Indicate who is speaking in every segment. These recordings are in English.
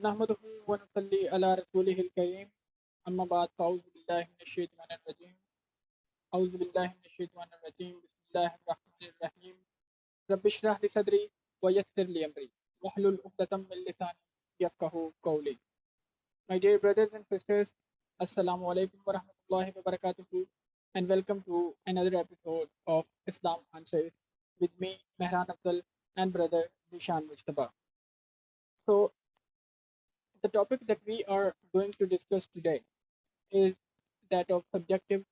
Speaker 1: नहमदुहु व नसल्ली अला रसूलिहिल करीम अम्मा बाद फ़अऊज़ु बिल्लाहि मिनश शैतानिर रजीम अऊज़ु बिल्लाहि मिनश शैतानिर रजीम बिस्मिल्लाहिर रहमानिर रहीम रब्बिश रह लि सदरी व यस्सिर लि अमरी वहलुल उक़दतम मिन लिसानी यफ़क़हू क़ौली. My dear brothers and sisters, Assalamu alaikum wa rahmatullahi wa barakatuhu, and welcome to another episode of Islam Answers with me, Mehran Afzal, and brother Zeshan Mujtaba. So, the topic that we are going to discuss today is that of subjective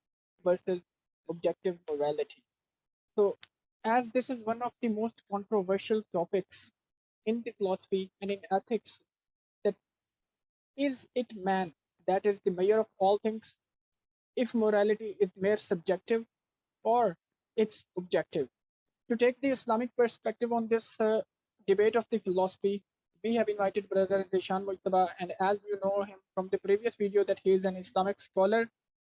Speaker 1: versus objective morality. So, as this is one of the most controversial topics in the philosophy and in ethics, that is it man that is the measure of all things, if morality is mere subjective or it's objective. To take the Islamic perspective on this debate of the philosophy, we have invited brother Zeshan Mujtaba, and as you know him from the previous video that he is an Islamic scholar,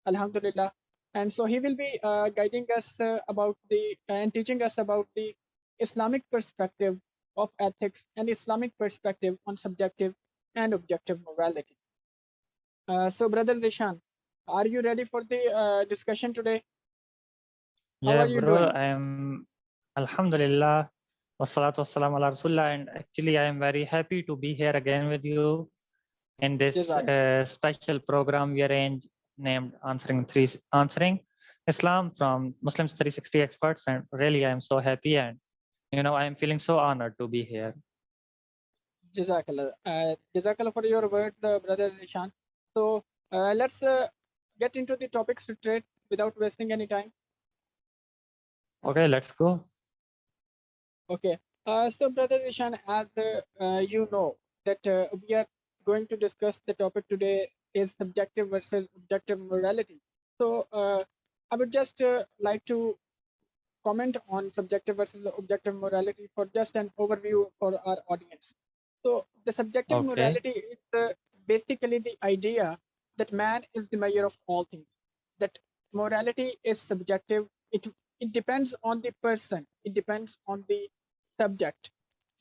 Speaker 1: Alhamdulillah. And so he will be guiding us about the and teaching us about the Islamic perspective of ethics and Islamic perspective on subjective and objective morality. So brother Zeshan, are you ready for the discussion today? How
Speaker 2: Yeah,
Speaker 1: are you
Speaker 2: bro,
Speaker 1: doing?
Speaker 2: I am Alhamdulillah, wassalatu wassalamu ala Rasulullah, and actually I am very happy to be here again with you in this special program we arrange named Answering Islam from Muslims 360 experts, and really I am so happy, and I am feeling so honored to be here.
Speaker 1: Jazakallah. Jazakallah for your word, brother Zeshan. So let's get into the topic straight without wasting any time.
Speaker 2: Okay, let's go.
Speaker 1: Okay. So brother Zeshan, as you know that we are going to discuss the topic today is subjective versus objective morality. So I would just like to comment on subjective versus objective morality for just an overview for our audience. So the subjective morality is basically the idea that man is the measure of all things. That morality is subjective. It depends on the person. It depends on the subject.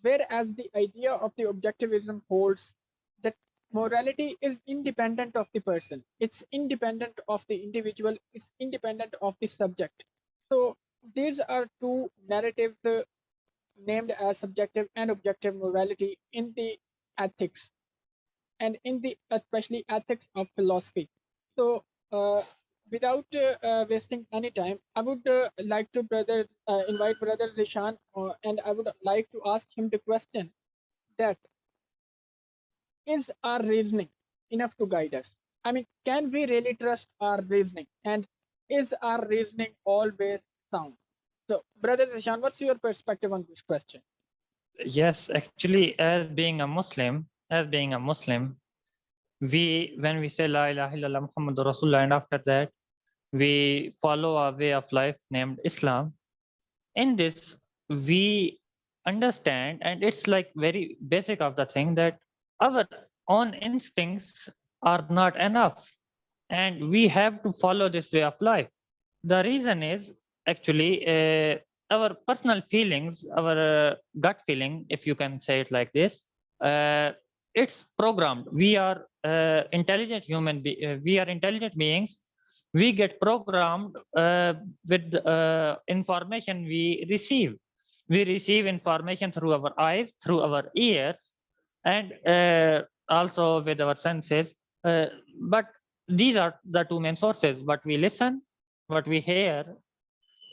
Speaker 1: Whereas the idea of the objectivism holds that morality is independent of the person. It's independent of the individual. It's independent of the subject. So these are two narratives named as subjective and objective morality in the ethics and in the especially ethics of philosophy. So without wasting any time, I would like to invite brother Zeshan, and I would like to ask him the question that is our reasoning enough to guide us? I mean, can we really trust our reasoning, and is our reasoning always sound? So brother Zeshan, what's your perspective on this question?
Speaker 2: Yes, actually, as being a Muslim, when we say La ilaha illallah Muhammadur Rasulullah, and after that we follow a way of life named Islam. In this, we understand, and it's like very basic of the thing, that our own instincts are not enough, and we have to follow this way of life. The reason is actually our personal feelings, our gut feeling, if you can say it like this. It's programmed. We are we are intelligent beings. We get programmed with information we receive. We receive information through our eyes, through our ears, and also with our senses. But these are the two main sources: what we listen, what we hear.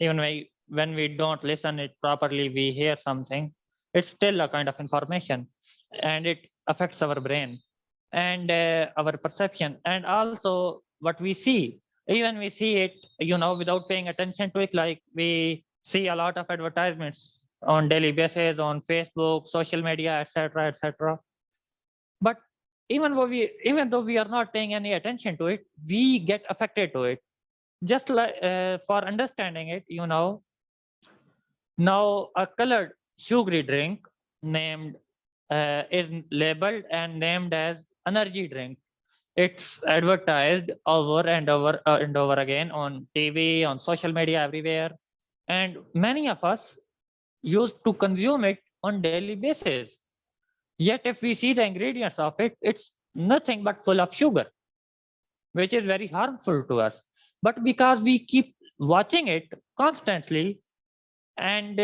Speaker 2: Even when we don't listen it properly, we hear something, it's still a kind of information, and it affects our brain and our perception, and also what we see. Even we see it, without paying attention to it. Like, we see a lot of advertisements on daily basis on Facebook, social media, etc., etc. But even though we are not paying any attention to it, we get affected to it. Just like, for understanding it, now a colored sugary drink named is labeled and named as energy drink. It's advertised over and over again on TV, on social media, everywhere, and many of us used to consume it on daily basis. Yet if we see the ingredients of it, it's nothing but full of sugar, which is very harmful to us. But because we keep watching it constantly, and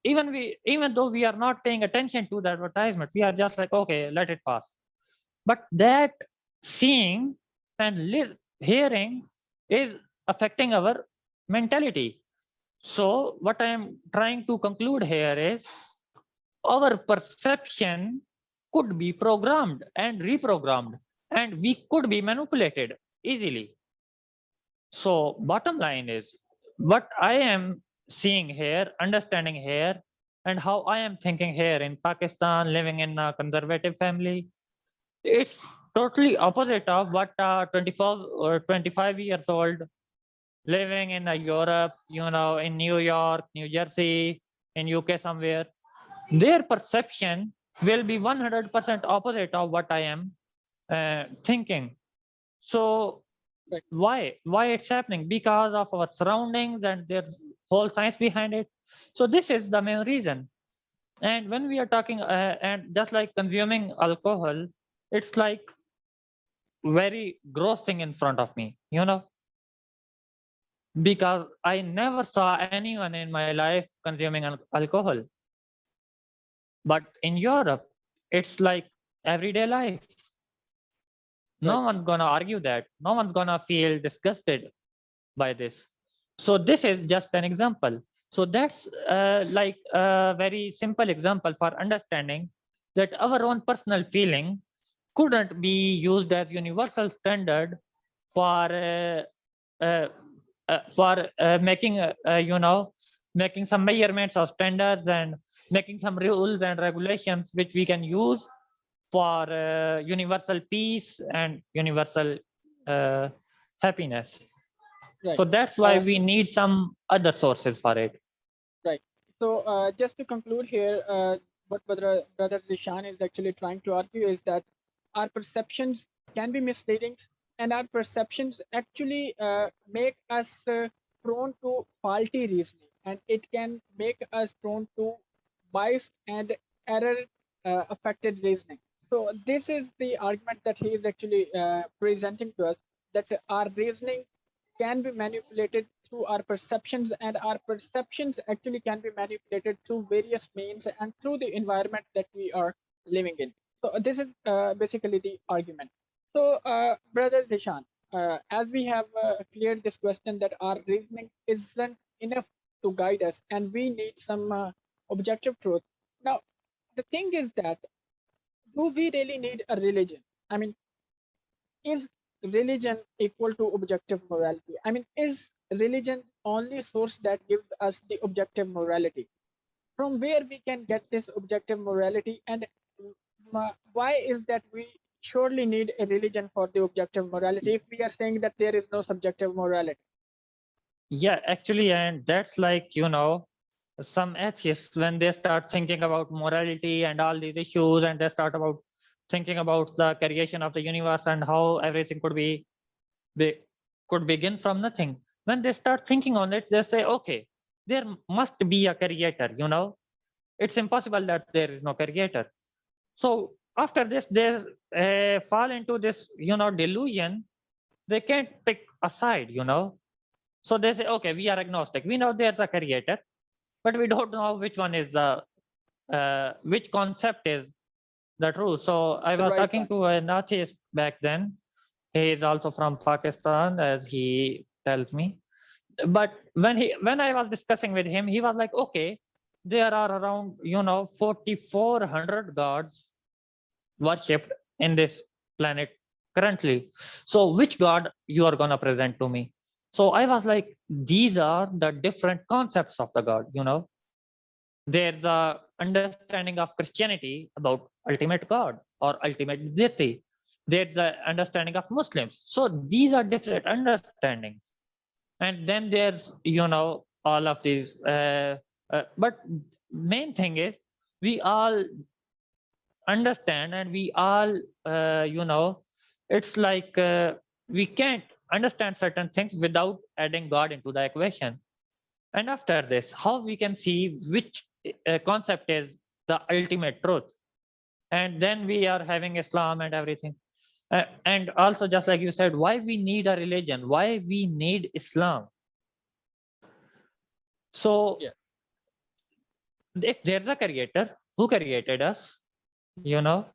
Speaker 2: even though we are not paying attention to the advertisement, we are just like, okay, let it pass. But that seeing and hearing is affecting our mentality. So what I am trying to conclude here is our perception could be programmed and reprogrammed, and we could be manipulated easily. So bottom line is what I am seeing here, understanding here, and how I am thinking here in Pakistan, living in a conservative family, it's totally opposite of what 24 or 25 years old living in Europe, in New York, New Jersey, in UK somewhere, their perception will be 100% opposite of what I am thinking. So
Speaker 1: Right.
Speaker 2: why it's happening? Because of our surroundings, and there's whole science behind it. So this is the main reason. And when we are talking, and just like consuming alcohol, it's like very gross thing in front of me, because I never saw anyone in my life consuming alcohol. But in Europe, it's like everyday life. No
Speaker 1: Right.
Speaker 2: one's gonna argue that. No one's gonna feel disgusted by this. So this is just an example. So that's like a very simple example for understanding that our own personal feeling couldn't be used as universal standard for making making some measurements or standards, and making some rules and regulations which we can use for universal peace and universal uh, happiness.
Speaker 1: Right.
Speaker 2: So that's why we need some other sources for it.
Speaker 1: Right. So just to conclude here, what brother Zeshan is actually trying to argue is that our perceptions can be misleading, and our perceptions actually make us prone to faulty reasoning, and it can make us prone to biased and error affected reasoning. So this is the argument that he is actually presenting to us, that our reasoning can be manipulated through our perceptions, and our perceptions actually can be manipulated through various means and through the environment that we are living in. So this is basically the argument. So brother Dishan, as we have cleared this question that our reasoning isn't enough to guide us and we need some objective truth. Now the thing is that, do we really need a religion? I mean, is religion equal to objective morality? I mean, is religion only source that gives us the objective morality? From where we can get this objective morality, and why is that we surely need a religion for the objective morality if we are saying that there is no subjective morality?
Speaker 2: Yeah, actually, and that's like, some atheists, when they start thinking about morality and all these issues, and they start about thinking about the creation of the universe and how everything they could begin from nothing. When they start thinking on it, they say, okay, there must be a creator, it's impossible that there is no creator. So after this, they fall into this, delusion. They can't pick a side, So they say, okay, we are agnostic. We know there's a creator, but we don't know which one is which concept is the truth. So I
Speaker 1: The
Speaker 2: was
Speaker 1: right
Speaker 2: talking
Speaker 1: one.
Speaker 2: to an atheist back then. He is also from Pakistan, as he tells me. But when I was discussing with him, he was like, okay, there are around 4,400 gods worshipped in this planet currently. So which god you are gonna present to me? So I was like, these are the different concepts of the god. There's a understanding of Christianity about ultimate god or ultimate deity. There's a understanding of Muslims. So these are different understandings. And then there's all of these but main thing is we all understand, and we all it's like we can't understand certain things without adding God into the equation. And after this, how we can see which concept is the ultimate truth? and then we are having Islam and everything. And also, just like you said, why we need a religion, why we need Islam. So
Speaker 1: Yeah.
Speaker 2: if there's a creator who created us, you know,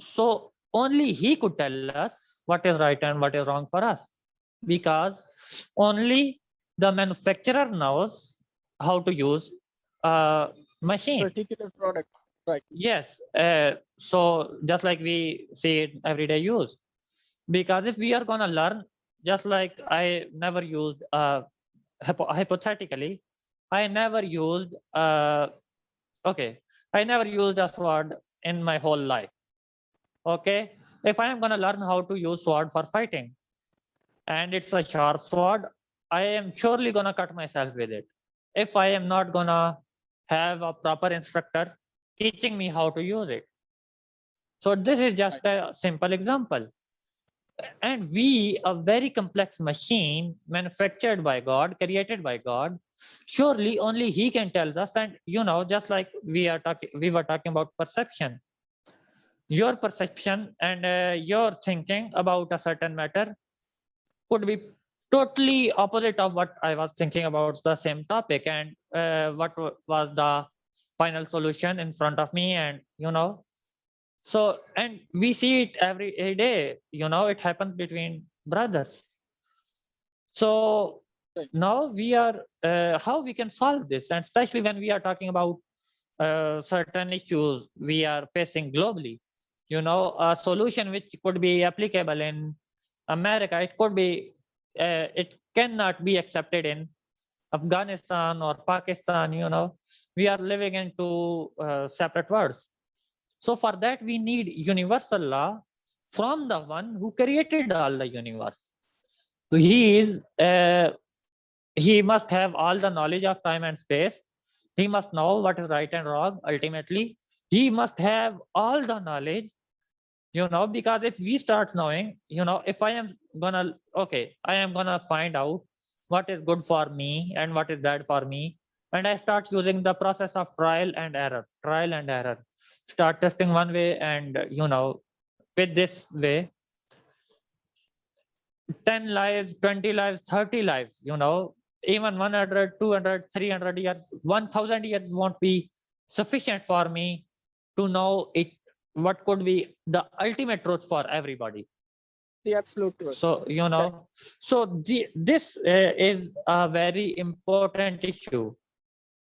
Speaker 2: so only he could tell us what is right and what is wrong for us, because only the manufacturer knows how to use a machine.
Speaker 1: Particular product. Right.
Speaker 2: Yes, so just like we see it everyday use, because if we are gonna learn, just like I never used, hypothetically, I never used, okay, I never used a sword in my whole life. Okay, if I am gonna learn how to use sword for fighting, and it's a sharp sword, I am surely gonna cut myself with it if I am not gonna have a proper instructor teaching me how to use it. So this is just
Speaker 1: Right.
Speaker 2: a simple example. And we, a very complex machine manufactured by God, created by God, surely only He can tell us. And just like we were talking about perception. Your perception and your thinking about a certain matter could be totally opposite of what I was thinking about the same topic, and was the final solution in front of me, and so, and we see it every day, it happens between brothers. So
Speaker 1: Right.
Speaker 2: now we are, how we can solve this, and especially when we are talking about certain issues we are facing globally, a solution which could be applicable in America, it cannot be accepted in Afghanistan or Pakistan. We are living in two separate worlds. So for that, we need universal law from the one who created all the universe. So he must have all the knowledge of time and space. He must know what is right and wrong. Ultimately, he must have all the knowledge, because if we start knowing, if I am gonna find out what is good for me and what is bad for me, and I start using the process of trial and error, start testing one way, and with this way, 10 lives, 20 lives, 30 lives, even 100, 200, 300 years, 1000 years won't be sufficient for me to know it, what could be the ultimate truth for everybody.
Speaker 1: The absolute truth.
Speaker 2: So this is a very important issue.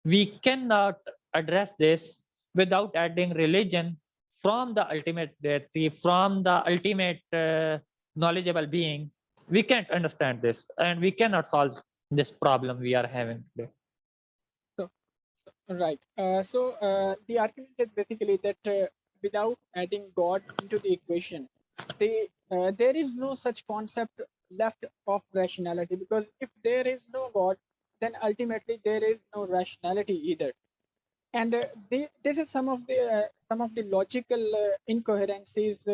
Speaker 2: We cannot address this without adding religion from the ultimate deity, from the ultimate knowledgeable being. We can't understand this, and we cannot solve this problem we are having today.
Speaker 1: So, right. The argument is basically that without adding God into the equation, there is no such concept left of rationality, because if there is no God, then ultimately there is no rationality either. And this is some of the logical incoherencies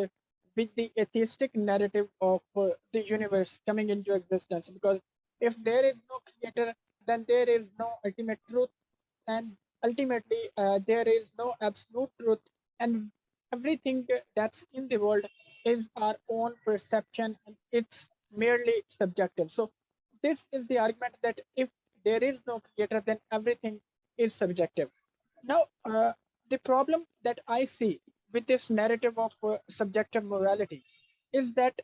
Speaker 1: with the atheistic narrative of the universe coming into existence. Because if there is no creator, then there is no ultimate truth, and ultimately there is no absolute truth, and everything that's in the world is our own perception, and it's merely subjective. So this is the argument that if there is no creator, then everything is subjective. Now, the problem that I see with this narrative of subjective morality is that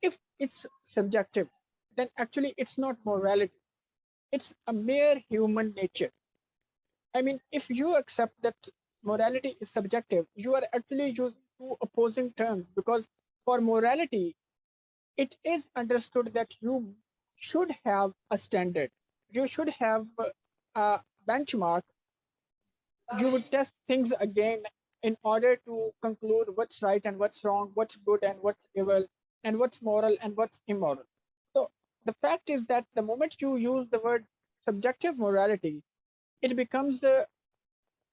Speaker 1: if it's subjective, then actually it's not morality, it's a mere human nature. I mean, if you accept that morality is subjective, you are actually using two opposing terms, because for morality, it is understood that you should have a standard, you should have a benchmark, you would test things again in order to conclude what's right and what's wrong, what's good and what's evil, and what's moral and what's immoral. So the fact is that the moment you use the word subjective morality, it becomes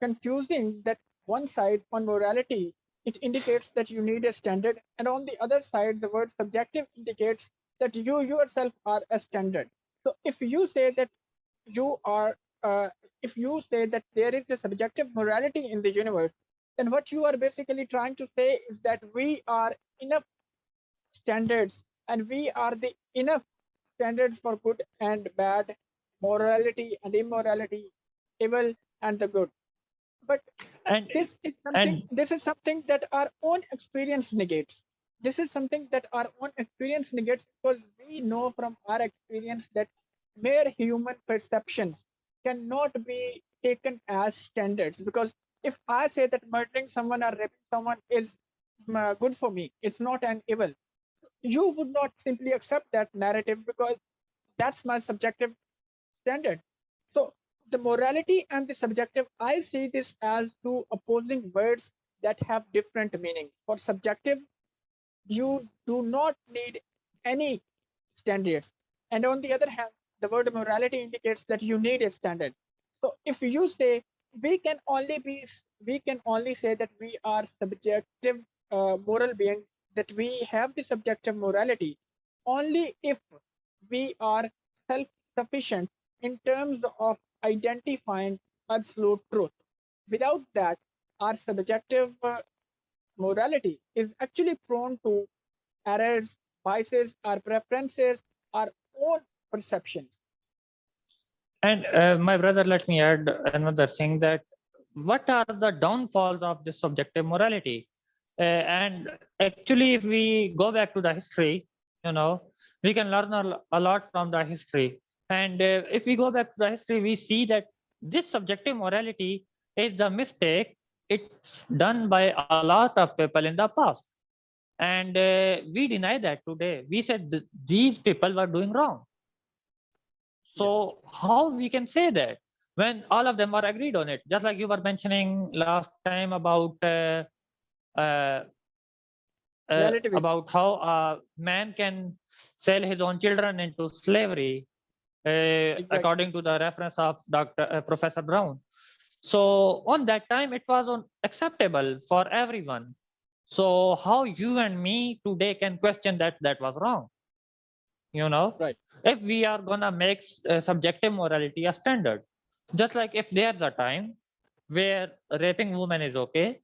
Speaker 1: confusing that one side on morality, it indicates that you need a standard, and on the other side, the word subjective indicates that you yourself are a standard. So if you say that you are, if you say that there is a subjective morality in the universe, then what you are basically trying to say is that we are enough standards, and we are the enough standards for good and bad, morality and immorality, evil and the good. But
Speaker 2: and and
Speaker 1: this is something that our own experience negates. This is something that our own experience negates, because we know from our experience that mere human perceptions cannot be taken as standards. Because if I say that murdering someone or raping someone is good for me, it's not an evil, you would not simply accept that narrative, because that's my subjective standard. So the morality and the subjective, I see this as two opposing words that have different meaning. For subjective, you do not need any standards. And on the other hand, the word morality indicates that you need a standard. So if you say we can only say that we are subjective moral beings, that we have the subjective morality only if we are self-sufficient in terms of identifying absolute truth. Without that, our subjective morality is actually prone to errors, biases, our preferences, our own perceptions.
Speaker 2: And my brother, let me add another thing, that what are the downfalls of this subjective morality? And actually, if we go back to the history, we can learn a lot from the history. And if we go back to the history, we see that this subjective morality is the mistake. It's done by a lot of people in the past. And we deny that today. We said these people were doing wrong. So how we can say that when all of them are agreed on it? Just like you were mentioning last time uh, about how a man can sell his own children into slavery, according to the reference of Professor Brown. So on that time, it was acceptable for everyone. So how you and me today can question that was wrong?
Speaker 1: Right.
Speaker 2: If we are gonna make subjective morality a standard, just like if there's a time where raping women is okay,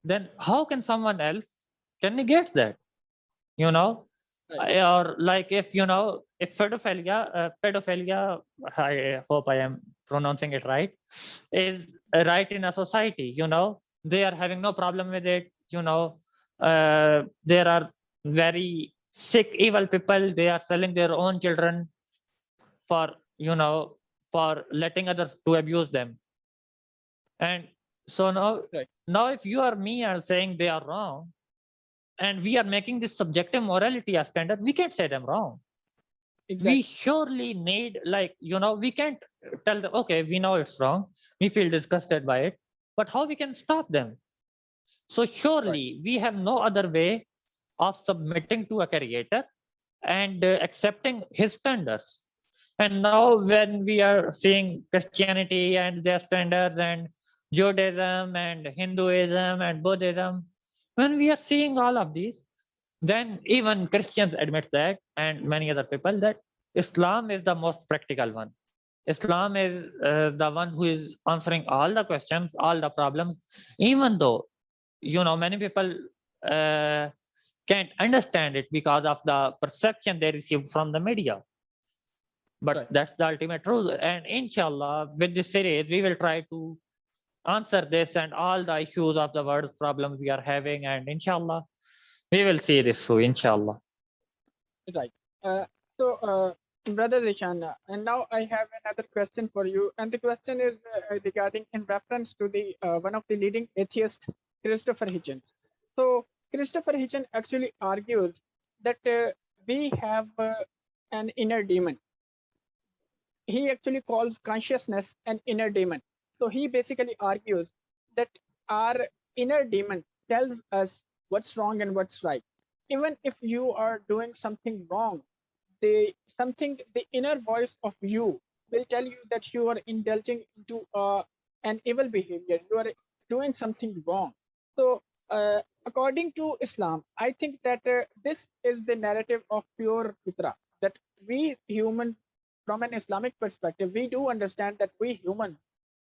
Speaker 2: then how can someone else can negate that?
Speaker 1: Right.
Speaker 2: Or like if pedophilia, I hope I am pronouncing it right, is right in a society. They are having no problem with it. There are very sick, evil people. They are selling their own children for for letting others to abuse them. And so now if you or me are saying they are wrong, and we are making this subjective morality a standard, we can't say them wrong.
Speaker 1: Exactly.
Speaker 2: We surely need, we can't tell them, okay, we know it's wrong, we feel disgusted by it, but how we can stop them? So surely we have no other way of submitting to a creator and accepting his standards. And now when we are seeing Christianity and their standards, and Judaism and Hinduism and Buddhism, when we are seeing all of these, then even Christians admit that, and many other people, that Islam is the most practical one. Islam is the one who is answering all the questions, all the problems, even though many people uh, can't understand it because of the perception they receive from the media. But that's the ultimate truth. And inshallah, with this series, we will try to answer this and all the issues of the world's problems we are having. And inshallah, we will see this through, inshallah.
Speaker 1: Right. Brother Zeshan, and now I have another question for you. And the question is regarding in reference to the one of the leading atheists, Christopher Hitchens. So Christopher Hitchens actually argues that we have an inner demon. He actually calls consciousness an inner demon. So he basically argues that our inner demon tells us what's wrong and what's right. Even if you are doing something wrong, the inner voice of you will tell you that you are indulging into an evil behavior. You are doing something wrong. So according to Islam, I think that this is the narrative of pure fitra, that we human, from an Islamic perspective, we do understand that we humans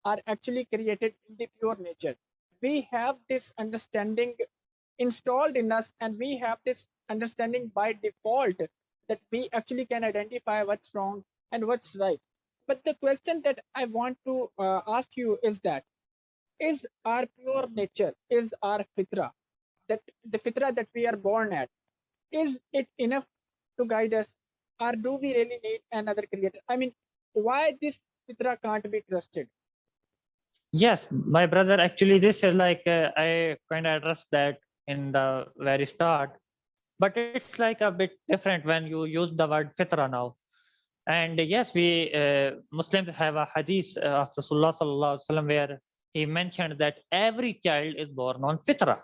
Speaker 1: are actually created in the pure nature. we have this understanding installed in us, and we have this understanding by default that we actually can identify what's wrong and what's right. But the question that I want to ask you is that, is our pure nature, is our fitra, that the fitra that we are born at, is it enough to guide us, or do we really need another creator? I mean, why this fitra can't be trusted?
Speaker 2: Yes, my brother, actually, this is like I kind of addressed that in the very start, but it's like a bit different when you use the word fitra now. And yes, we Muslims have a hadith of Rasulullah sallallahu alaihi wasallam where he mentioned that every child is born on fitra.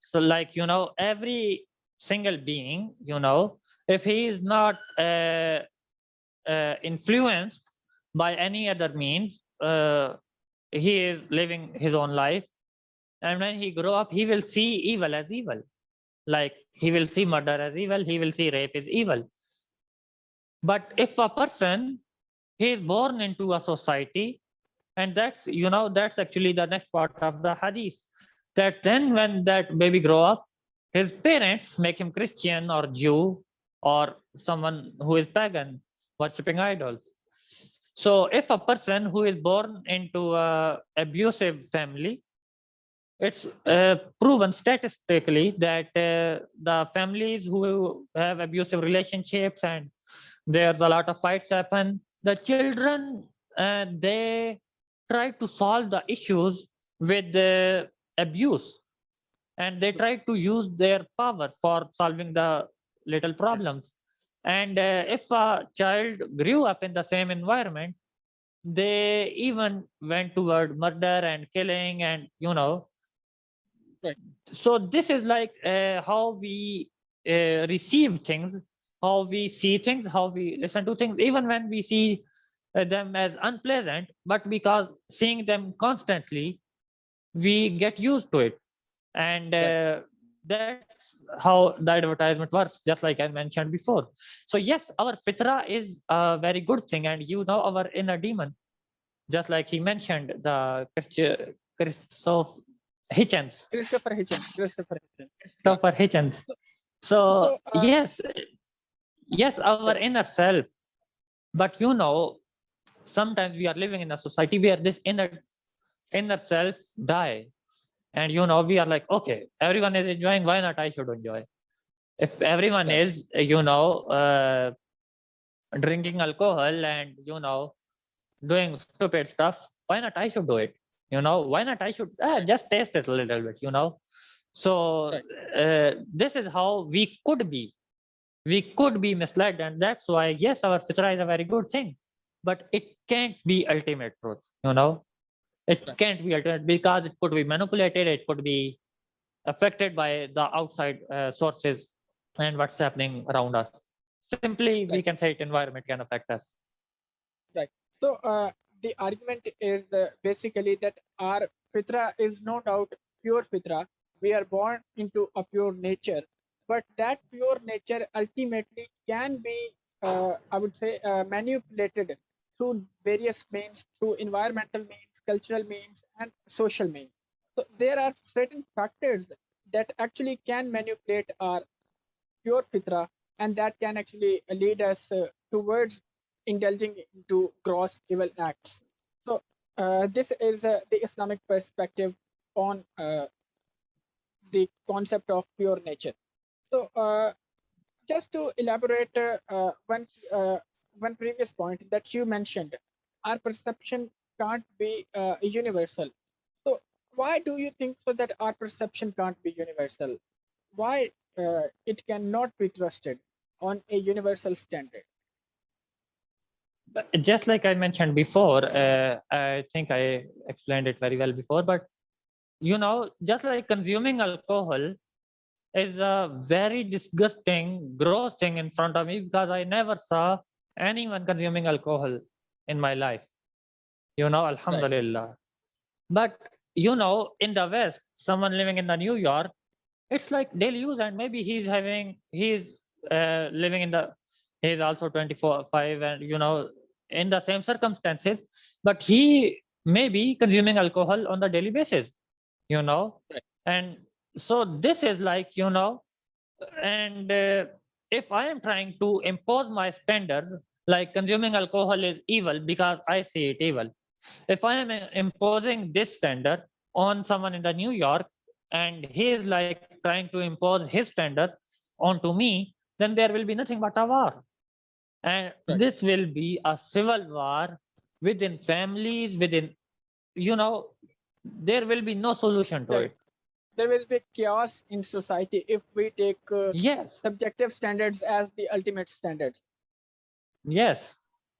Speaker 2: So, like, every single being, if he is not influenced by any other means, he is living his own life. And when he grow up, he will see evil as evil. Like, he will see murder as evil, he will see rape as evil. But if a person, he is born into a society, and that's actually the next part of the hadith, that then when that baby grow up, his parents make him Christian or Jew or someone who is pagan, worshipping idols. So if a person who is born into a abusive family, it's proven statistically that the families who have abusive relationships and there's a lot of fights happen, the children, they try to solve the issues with the abuse, and they try to use their power for solving the little problems. And if a child grew up in the same environment, they even went toward murder and killing, and
Speaker 1: Right.
Speaker 2: so this is like how we receive things, how we see things, how we listen to things, even when we see them as unpleasant, but because seeing them constantly, we get used to it. And that's how the advertisement works, just like I mentioned before. So yes, our fitra is a very good thing, and our inner demon, just like he mentioned, the Christoph Hitchens.
Speaker 1: Christopher Hitchens. Christopher Hitchens. Yeah.
Speaker 2: Christopher Hitchens.
Speaker 1: So,
Speaker 2: So yes, our inner self. But sometimes we are living in a society where this inner self die, and we are like, okay, everyone is enjoying, why not I should enjoy? If everyone
Speaker 1: right.
Speaker 2: is drinking alcohol and doing stupid stuff, why not I should do it? Why not I should just taste it a little bit? So
Speaker 1: Right.
Speaker 2: this is how we could be misled, and that's why yes, our fitra is a very good thing, but it can't be ultimate truth. It
Speaker 1: Right.
Speaker 2: can't be ultimate, because it could be manipulated, it could be affected by the outside sources and what's happening around us. Simply, we
Speaker 1: Right.
Speaker 2: can say it, environment can affect us.
Speaker 1: Right. So, the argument is basically that our fitra is no doubt pure fitra. We are born into a pure nature, but that pure nature ultimately can be, I would say, manipulated through various means, through environmental means, cultural means, and social means. So, there are certain factors that actually can manipulate our pure fitra, and that can actually lead us towards indulging into gross evil acts. So, this is the Islamic perspective on the concept of pure nature. So, just to elaborate one previous point that you mentioned, our perception can't be universal. So, why do you think so that our perception can't be universal? Why it cannot be trusted on a universal standard?
Speaker 2: But just like I mentioned before, I think I explained it very well before, but just like consuming alcohol is a very disgusting, gross thing in front of me, because I never saw anyone consuming alcohol in my life.
Speaker 1: Right.
Speaker 2: Alhamdulillah. But in the West, someone living in the New York, it's like daily use, and maybe he's living he's also 24/5, and in the same circumstances, but he may be consuming alcohol on the daily basis. you know.
Speaker 1: Right.
Speaker 2: And so this is like, you know, and if I am trying to impose my standards, like consuming alcohol is evil because I see it evil. If I am imposing this standard on someone in the New York, and he is like trying to impose his standard onto me, then there will be nothing but a war. And
Speaker 1: Right.
Speaker 2: this will be a civil war within families, within, you know, there will be no solution to
Speaker 1: Right.
Speaker 2: it.
Speaker 1: There will be chaos in society if we take
Speaker 2: Yes,
Speaker 1: subjective standards as the ultimate standards.
Speaker 2: yes.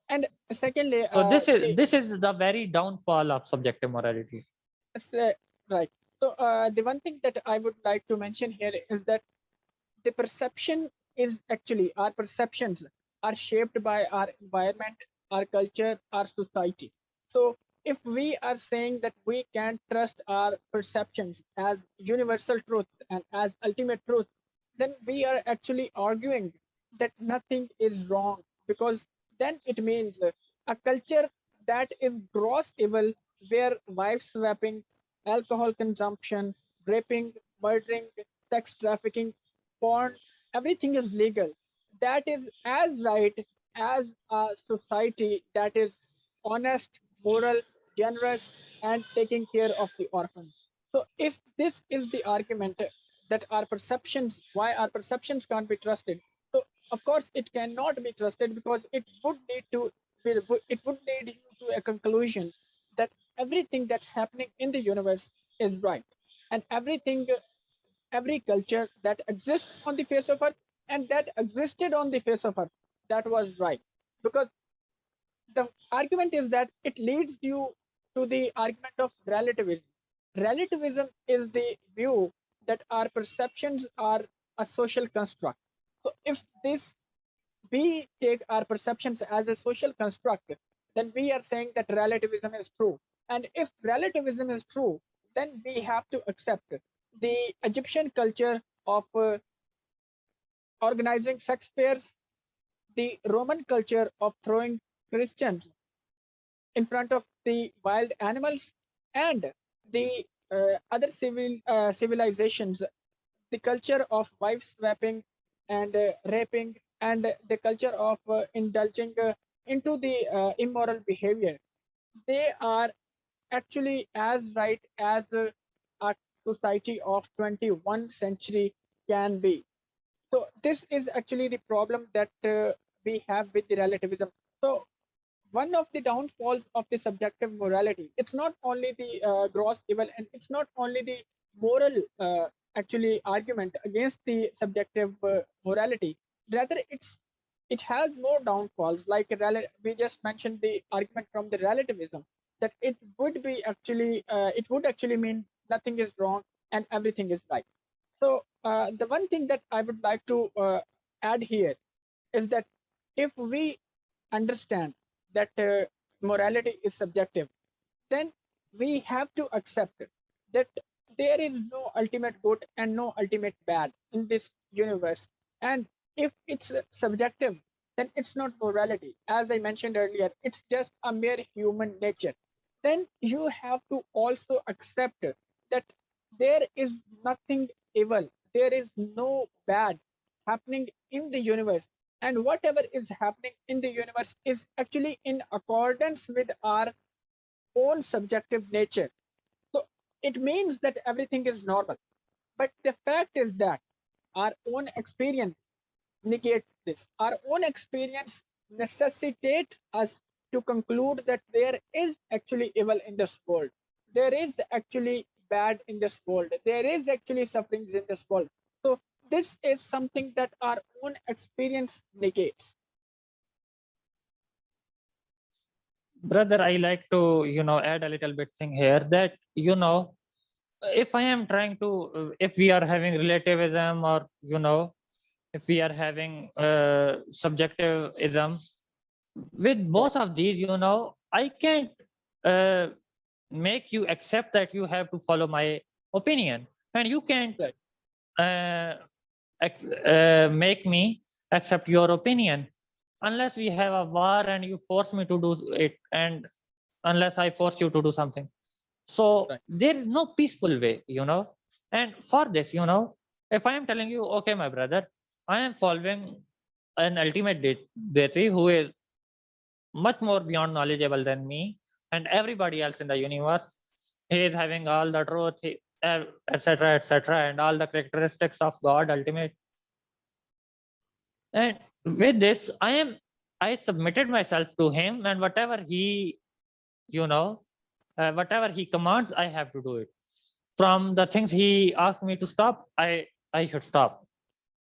Speaker 1: And secondly,
Speaker 2: So this is the very downfall of subjective morality.
Speaker 1: uh, right. So the one thing that I would like to mention here is that the perception is actually our perceptions are shaped by our environment, our culture, our society. So if we are saying that we can trust our perceptions as universal truth and as ultimate truth, then we are actually arguing that nothing is wrong, because then it means a culture that is gross evil, where wife swapping, alcohol consumption, raping, murdering, sex trafficking, porn, everything is legal. That is as right as a society that is honest, moral, generous, and taking care of the orphans. So, if this is the argument that our perceptions, why our perceptions can't be trusted, so of course it cannot be trusted, because it would lead you to a conclusion that everything that's happening in the universe is right, and every culture that exists on the face of earth and that existed on the face of earth, that was right. Because the argument is that it leads you to the argument of relativism. Relativism is the view that our perceptions are a social construct. So if this we take our perceptions as a social construct, then we are saying that relativism is true. And if relativism is true, then we have to accept the Egyptian culture of organizing sex pairs, the Roman culture of throwing Christians in front of the wild animals, and the other civilizations, the culture of wife swapping and raping, and the culture of indulging into the immoral behavior. They are actually as right as a society of 21st century can be. So this is actually the problem that we have with the relativism. So one of the downfalls of the subjective morality, it's not only the gross evil, and it's not only the moral actually argument against the subjective morality. Rather, it has more downfalls. Like we just mentioned the argument from the relativism, that it would actually mean nothing is wrong and everything is right. So the one thing that I would like to add here is that if we understand that morality is subjective, then we have to accept that there is no ultimate good and no ultimate bad in this universe. And if it's subjective, then it's not morality. As I mentioned earlier, it's just a mere human nature. Then you have to also accept that there is nothing evil, there is no bad happening in the universe, and whatever is happening in the universe is actually in accordance with our own subjective nature. So it means that everything is normal. But the fact is that our own experience negates this. Our own experience necessitates us to conclude that there is actually evil in this world. There is actually bad in this world. There is actually suffering in this world. So this is something that our own experience negates.
Speaker 2: Brother, I like to, you know, add a little bit thing here, that, you know, if I am trying to if we are having relativism, or, you know, if we are having subjectivism, with
Speaker 1: Right.
Speaker 2: both of these, you know, I can't uh, make you accept that you have to follow my opinion, and you can't
Speaker 1: Right.
Speaker 2: uh, make me accept your opinion, unless we have a war and you force me to do it, and unless I force you to do something. So
Speaker 1: Right.
Speaker 2: there is no peaceful way, and for this, if I am telling you, okay, my brother, I am following an ultimate deity who is much more beyond knowledgeable than me and everybody else in the universe. He is having all the truth, etc., etc., and all the characteristics of God ultimate. And with this, I submitted myself to him, and whatever he, whatever he commands, I have to do it. From the things he asked me to stop, I should stop.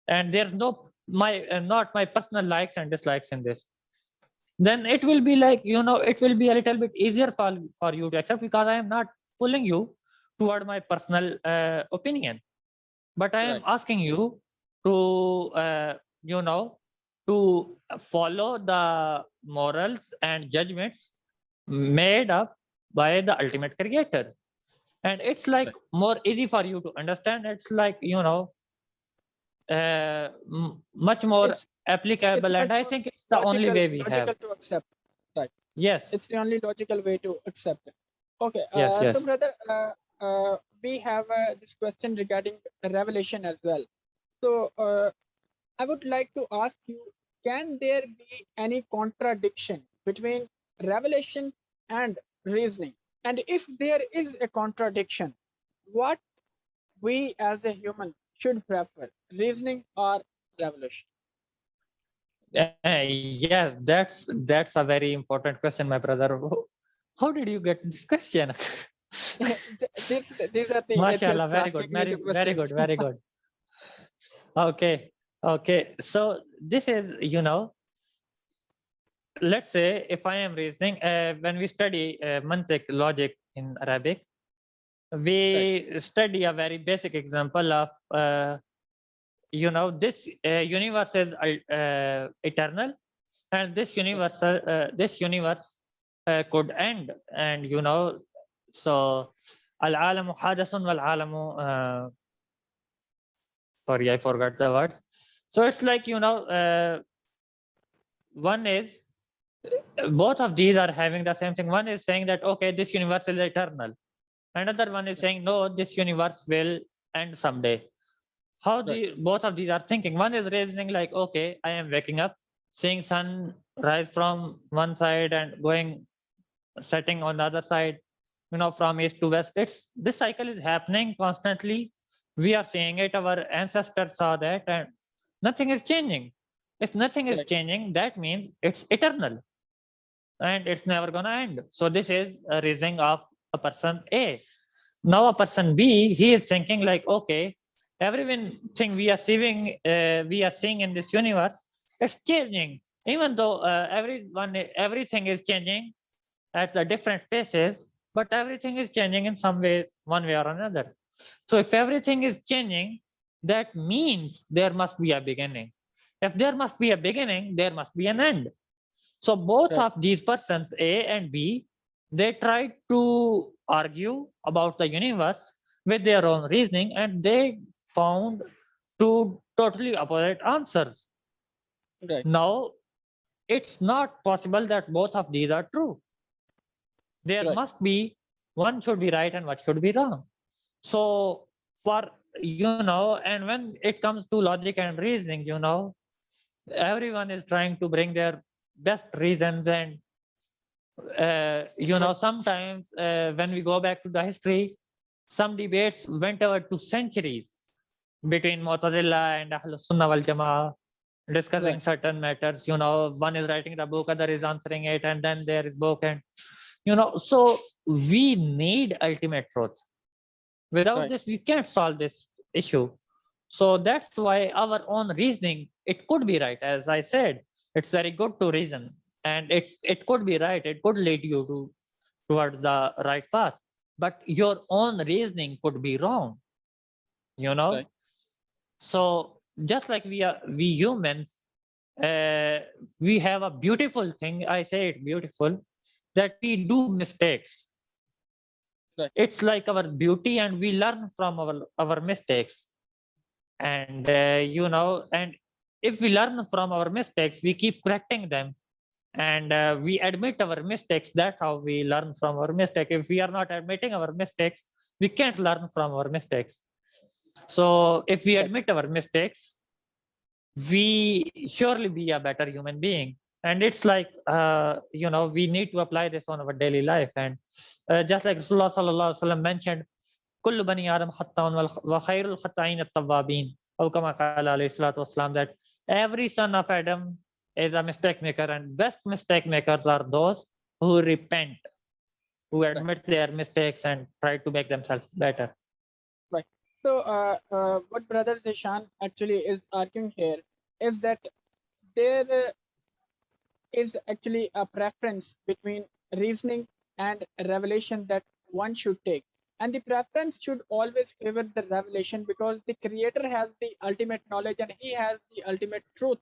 Speaker 2: And there's no not my personal likes and dislikes in this. Then it will be like, it will be a little bit easier for you to accept, because I am not pulling you toward my personal opinion, but I am
Speaker 1: Right.
Speaker 2: asking you to to follow the morals and judgments made up by the ultimate creator. And it's like
Speaker 1: Right.
Speaker 2: more easy for you to understand. It's like, much more
Speaker 1: It's it's
Speaker 2: applicable, and
Speaker 1: much
Speaker 2: I
Speaker 1: more
Speaker 2: think it's the only way we have.
Speaker 1: logical to accept. Right.
Speaker 2: Yes,
Speaker 1: It's the only logical way to accept it. Okay.
Speaker 2: yes,
Speaker 1: So
Speaker 2: yes.
Speaker 1: brother, we have this question regarding revelation as well. So I would like to ask you, can there be any contradiction between revelation and reasoning? And if there is a contradiction, what we as a human should prefer, reasoning or revelation?
Speaker 2: Yes, that's a very important question, my brother. How did you get this question?
Speaker 1: These are the
Speaker 2: Mashallah,
Speaker 1: atheists
Speaker 2: very
Speaker 1: asking
Speaker 2: good,
Speaker 1: me the
Speaker 2: very good,
Speaker 1: questions.
Speaker 2: very good. Okay, okay. So this is, let's say if I am reasoning, when we study mantiq logic in Arabic,
Speaker 1: Right.
Speaker 2: we study a very basic example of, this universe is eternal, and this universe could end, and so al-alamu hadathun wal-alamu, sorry, I forgot the words. So it's like, one is, both of these are having the same thing. One is saying that, okay, this universe is eternal. Another one is saying, no, this universe will end someday. How
Speaker 1: Right.
Speaker 2: both of these are thinking? One is reasoning like, okay, I am waking up, seeing sun rise from one side and going setting on the other side, from east to west. This cycle is happening constantly. We are seeing it. Our ancestors saw that, and nothing is changing. If nothing is
Speaker 1: Right.
Speaker 2: changing, that means it's eternal and it's never gonna end. So this is a reasoning of a person A. Now a person B, he is thinking like, okay, everything we are seeing in this universe, it's changing. Even though everything is changing at the different paces, but everything is changing in some way, one way or another. So if everything is changing, that means there must be a beginning. If there must be a beginning, there must be an end. So both
Speaker 1: Right.
Speaker 2: of these persons, A and B, they tried to argue about the universe with their own reasoning, and they found two totally opposite answers.
Speaker 1: Right.
Speaker 2: Now, it's not possible that both of these are true. There
Speaker 1: Right.
Speaker 2: must be one should be right and one should be wrong. So for, and when it comes to logic and reasoning, everyone is trying to bring their best reasons, and
Speaker 1: Right.
Speaker 2: sometimes when we go back to the history, some debates went over to centuries between Mu'tazila and Ahlus Sunnah wal Jama'ah, discussing
Speaker 1: Right.
Speaker 2: certain matters. One is writing the book, other is answering it, and then there is book, and so we need ultimate truth. Without
Speaker 1: Right.
Speaker 2: this, we can't solve this issue. So that's why our own reasoning, it could be right. As I said, it's very good to reason, and it could be right. It could lead you towards the right path. But your own reasoning could be wrong.
Speaker 1: Right.
Speaker 2: So just like we humans, we have a beautiful thing. I say it beautiful, that we do mistakes.
Speaker 1: Right.
Speaker 2: It's like our beauty, and we learn from our mistakes. And and if we learn from our mistakes, we keep correcting them, and we admit our mistakes. That's how we learn from our mistake. If we are not admitting our mistakes, we can't learn from our mistakes. So if we admit our mistakes, we surely be a better human being. And it's like, we need to apply this on our daily life. And just like Rasulullah sallallahu alaihi wasallam mentioned, kullu bani adam khata'un wa khairul khata'in at-tawwabin, or kama qala alayhi salatu wasalam, that every son of Adam is a mistake maker, and best mistake makers are those who repent, who admit their mistakes and try to make themselves better.
Speaker 1: Right. So, what Brother Zeshan actually is arguing here is that there is actually a preference between reasoning and revelation that one should take. And the preference should always favor the revelation, because the creator has the ultimate knowledge and he has the ultimate truth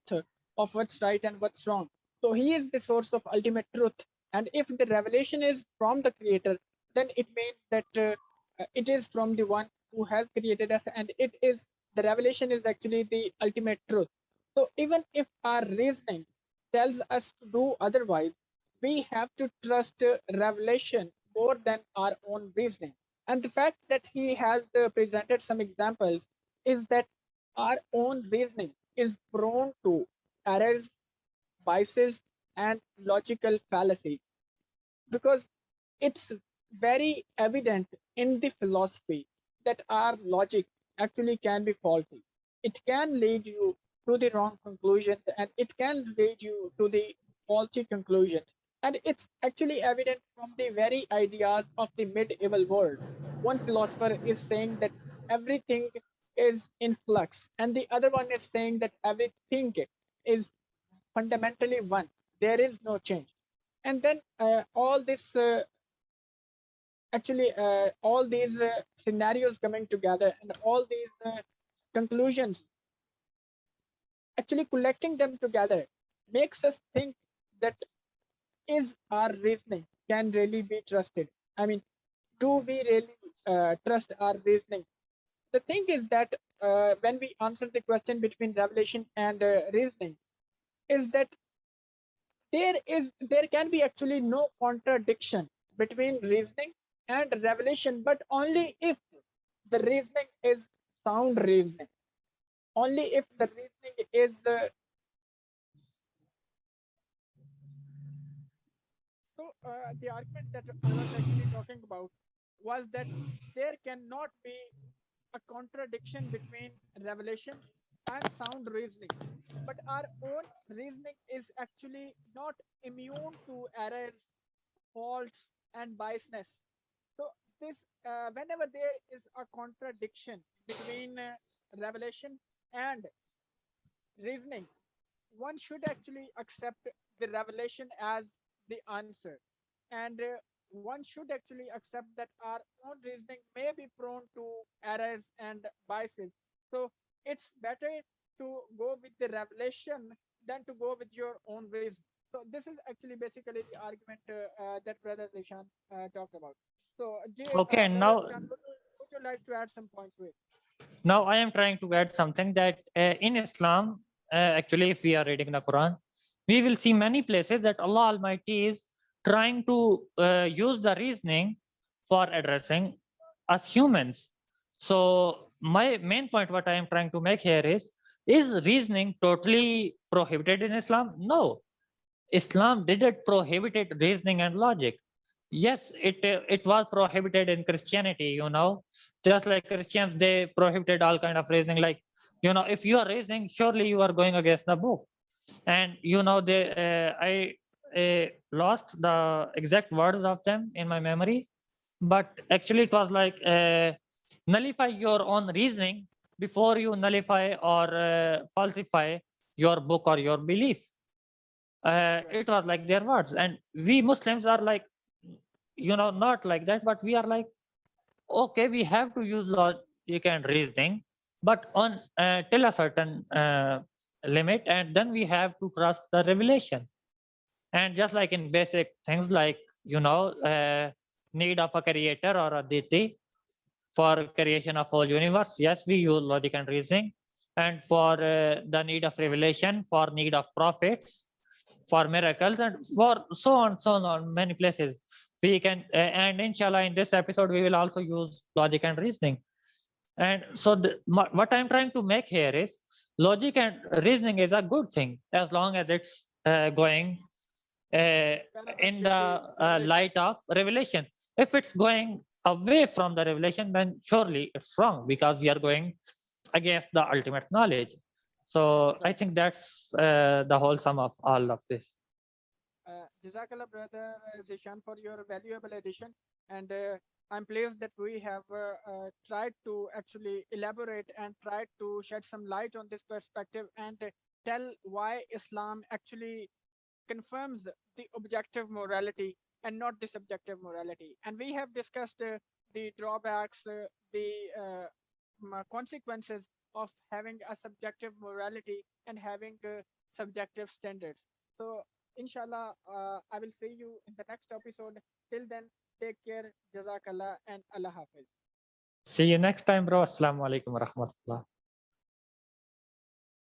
Speaker 1: of what's right and what's wrong. So he is the source of ultimate truth. And if the revelation is from the creator, then it means that it is from the one who has created us, and it is the revelation is actually the ultimate truth. So even if our reasoning tells us to do otherwise, we have to trust revelation more than our own reasoning. And the fact that he has presented some examples is that our own reasoning is prone to errors, biases, and logical fallacy, because it's very evident in the philosophy that our logic actually can be faulty. It can lead you to the wrong conclusion, and it can lead you to the faulty conclusion. And it's actually evident from the very ideas of the medieval world. One philosopher is saying that everything is in flux, and the other one is saying that everything is fundamentally one. There is no change. And then all this actually all these scenarios coming together, and all these conclusions actually collecting them together makes us think that is our reasoning can really be trusted. I mean, do we really trust our reasoning? The thing is that when we answer the question between revelation and reasoning, is that there can be actually no contradiction between reasoning and revelation, but only if the reasoning is sound reasoning, only if the reasoning is the argument that I was actually talking about was that there cannot be a contradiction between revelation and sound reasoning, but our own reasoning is actually not immune to errors, faults, and biasness. So this whenever there is a contradiction between revelation and reasoning, one should actually accept the revelation as the answer, and one should actually accept that our own reasoning may be prone to errors and biases. So it's better to go with the revelation than to go with your own reason. So this is actually basically the argument that Brother Zeshan talked about. So
Speaker 2: Okay,
Speaker 1: Brother
Speaker 2: now
Speaker 1: Zeshan, would you like to add some point to it?
Speaker 2: now I am trying to add something that in Islam, actually, if we are reading the Quran, we will see many places that Allah Almighty is trying to use the reasoning for addressing us humans. So my main point, what I am trying to make here is reasoning totally prohibited in Islam? No, Islam didn't prohibit reasoning and logic. Yes, it was prohibited in Christianity, just like Christians, they prohibited all kind of reasoning. Like, if you are reasoning, surely you are going against the book. And they I lost the exact words of them in my memory, but actually it was like nullify your own reasoning before you nullify or falsify your book or your belief. It was like their words, and we Muslims are like, not like that, but we are like, okay, we have to use logic and reasoning, but on till a certain limit, and then we have to trust the revelation. And just like in basic things like, need of a creator or a deity for creation of whole universe, yes, we use logic and reasoning. And for the need of revelation, for need of prophets, for miracles, and for so on many places. We can, and inshallah, in this episode, we will also use logic and reasoning. And so what I'm trying to make here is logic and reasoning is a good thing as long as it's going in the light of revelation. If it's going away from the revelation, then surely it's wrong because we are going against the ultimate knowledge. So I think that's the whole sum of all of this.
Speaker 1: Jazakallah, brother Zeshan, for your valuable addition. And I'm pleased that we have tried to actually elaborate and tried to shed some light on this perspective and tell why Islam actually confirms the objective morality and not the subjective morality. And we have discussed the drawbacks, the consequences of having a subjective morality and having subjective standards. So, inshallah, I will see you in the next episode. Till then, take care, Jazakallah, and Allah Hafiz.
Speaker 2: See you next time, bro. Assalamu alaikum wa rahmatullah.